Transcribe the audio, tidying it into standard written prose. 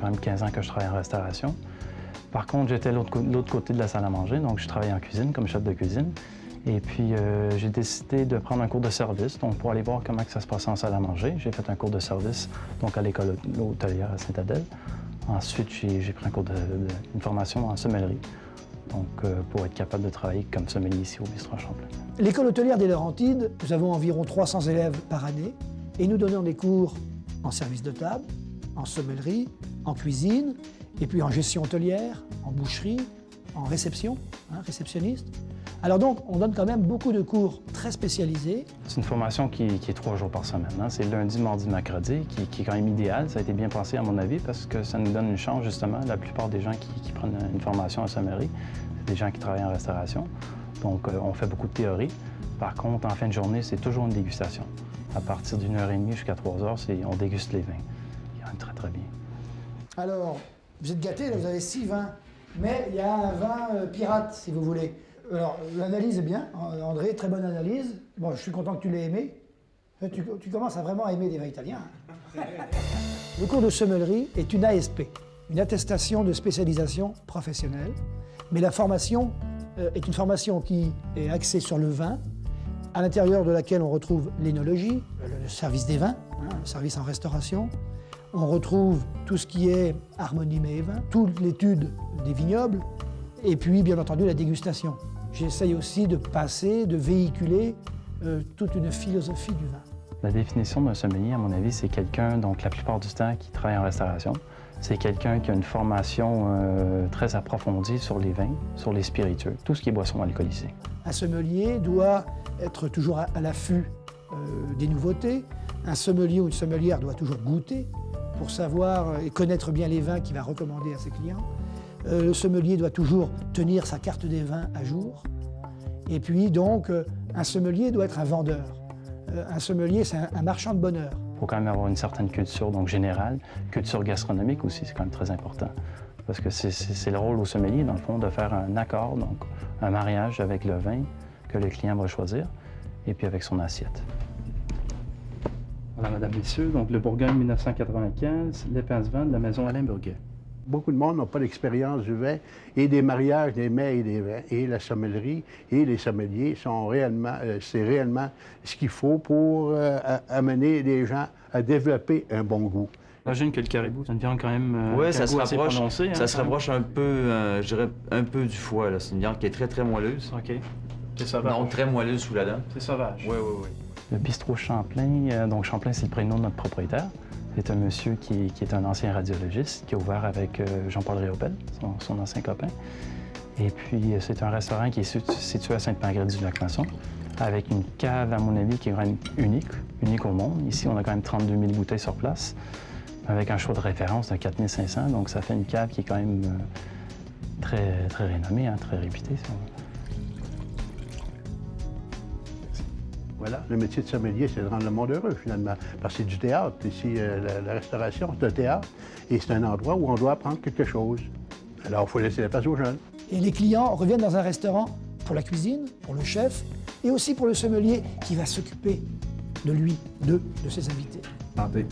quand même 15 ans que je travaille en restauration. Par contre, j'étais l'autre côté de la salle à manger, donc je travaillais en cuisine comme chef de cuisine. Et puis, j'ai décidé de prendre un cours de service, donc pour aller voir comment que ça se passait en salle à manger. J'ai fait un cours de service donc à l'école hôtelière à Saint-Adèle. Ensuite, j'ai pris un cours une formation en sommellerie, donc pour être capable de travailler comme sommelier ici au Bistrot Champlain. L'école hôtelière des Laurentides, nous avons environ 300 élèves par année et nous donnons des cours en service de table, en sommellerie, en cuisine, et puis en gestion hôtelière, en boucherie, en réception, réceptionniste. Alors donc, on donne quand même beaucoup de cours très spécialisés. C'est une formation qui est 3 jours par semaine. C'est lundi, mardi, mercredi, qui est quand même idéal. Ça a été bien pensé à mon avis parce que ça nous donne une chance justement. La plupart des gens qui prennent une formation en sommellerie, c'est des gens qui travaillent en restauration. Donc, on fait beaucoup de théorie. Par contre, en fin de journée, c'est toujours une dégustation. À partir d'1h30 jusqu'à 3h, on déguste les vins. Ils rendent très, très bien. Alors, vous êtes gâtés, là, vous avez 6 vins. Mais il y a un vin pirate, si vous voulez. Alors, l'analyse est bien, André, très bonne analyse. Bon, je suis content que tu l'aies aimé. Tu commences à vraiment aimer des vins italiens. Le cours de sommellerie est une ASP, une attestation de spécialisation professionnelle. Mais la formation est une formation qui est axée sur le vin, à l'intérieur de laquelle on retrouve l'énologie, le service des vins, le service en restauration. On retrouve tout ce qui est harmonie mets et vins, toute l'étude des vignobles, et puis, bien entendu, la dégustation. J'essaye aussi de passer, de véhiculer toute une philosophie du vin. La définition d'un sommelier, à mon avis, c'est quelqu'un, donc la plupart du temps, qui travaille en restauration. C'est quelqu'un qui a une formation très approfondie sur les vins, sur les spiritueux, tout ce qui est boisson alcoolisée. Un sommelier doit être toujours à l'affût des nouveautés. Un sommelier ou une sommelière doit toujours goûter pour savoir et connaître bien les vins qu'il va recommander à ses clients. Le sommelier doit toujours tenir sa carte des vins à jour. Et puis donc, un sommelier doit être un vendeur. Un sommelier, c'est un marchand de bonheur. Il faut quand même avoir une certaine culture donc générale, culture gastronomique aussi, c'est quand même très important. Parce que c'est le rôle au sommelier, dans le fond, de faire un accord, donc un mariage avec le vin que le client va choisir, et puis avec son assiette. Voilà, mesdames, messieurs, donc le Bourgogne 1995, l'Épince-Vin de la maison Alain Burguet. Beaucoup de monde n'a pas d'expérience du vin et des mariages des mets et des vins. Et la sommellerie et les sommeliers sont réellement, c'est réellement ce qu'il faut pour amener les gens à développer un bon goût. J'imagine que le caribou, c'est une viande quand même oui, ça se assez rapproche, prononcé. ça se rapproche un peu, je dirais, un peu du foie. C'est une viande qui est très, très moelleuse. OK. C'est sauvage. Non, très moelleuse sous la dent. C'est sauvage. Oui, oui, oui. Le bistrot Champlain, donc Champlain, c'est le prénom de notre propriétaire. C'est un monsieur qui est un ancien radiologiste, qui a ouvert avec Jean-Paul Réopel, son ancien copain. Et puis, c'est un restaurant qui est situé à Sainte-Marguerite-du-Lac-Masson, avec une cave, à mon avis, qui est vraiment unique au monde. Ici, on a quand même 32 000 bouteilles sur place, avec un choix de référence de 4 500. Donc, ça fait une cave qui est quand même très, très rénommée, très réputée. Voilà, le métier de sommelier, c'est de rendre le monde heureux, finalement. Parce que c'est du théâtre. Ici, la restauration, c'est un théâtre. Et c'est un endroit où on doit apprendre quelque chose. Alors, il faut laisser la place aux jeunes. Et les clients reviennent dans un restaurant pour la cuisine, pour le chef, et aussi pour le sommelier qui va s'occuper de lui, de ses invités. Santé.